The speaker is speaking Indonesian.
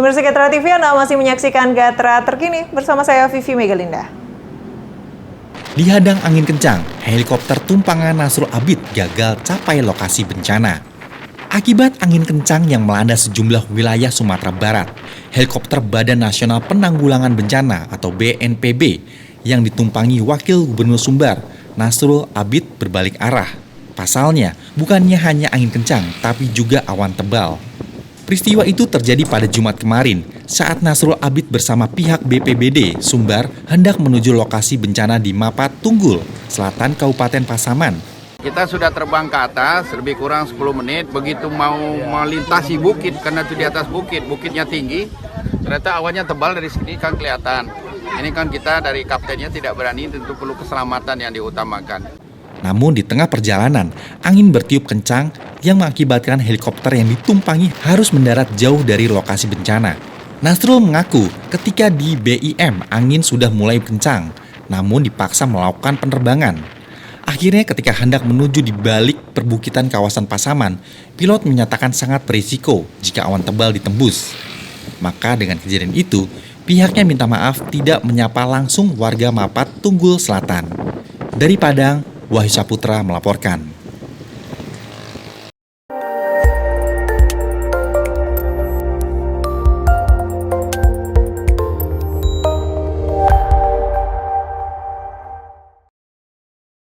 Pemirsa Gatra TV, Anda masih menyaksikan Gatra terkini bersama saya Vivi Megalinda. Dihadang angin kencang, helikopter tumpangan Nasrul Abid gagal capai lokasi bencana. Akibat angin kencang yang melanda sejumlah wilayah Sumatera Barat, helikopter Badan Nasional Penanggulangan Bencana atau BNPB yang ditumpangi Wakil Gubernur Sumbar, Nasrul Abid berbalik arah. Pasalnya, bukannya hanya angin kencang, tapi juga awan tebal. Peristiwa itu terjadi pada Jumat kemarin saat Nasrul Abid bersama pihak BPBD Sumbar hendak menuju lokasi bencana di Mapat Tunggul, selatan Kabupaten Pasaman. Kita sudah terbang ke atas lebih kurang 10 menit, begitu mau melintasi bukit, karena itu di atas bukit, bukitnya tinggi, ternyata awannya tebal dari sini kan kelihatan. Ini kan kita dari kaptennya tidak berani, tentu perlu keselamatan yang diutamakan. Namun di tengah perjalanan, angin bertiup kencang yang mengakibatkan helikopter yang ditumpangi harus mendarat jauh dari lokasi bencana. Nasrul mengaku ketika di BIM angin sudah mulai kencang, namun dipaksa melakukan penerbangan. Akhirnya ketika hendak menuju di balik perbukitan kawasan Pasaman, pilot menyatakan sangat berisiko jika awan tebal ditembus. Maka dengan kejadian itu, pihaknya minta maaf tidak menyapa langsung warga Mapat Tunggul Selatan. Dari Padang, Wahyu Saputra melaporkan.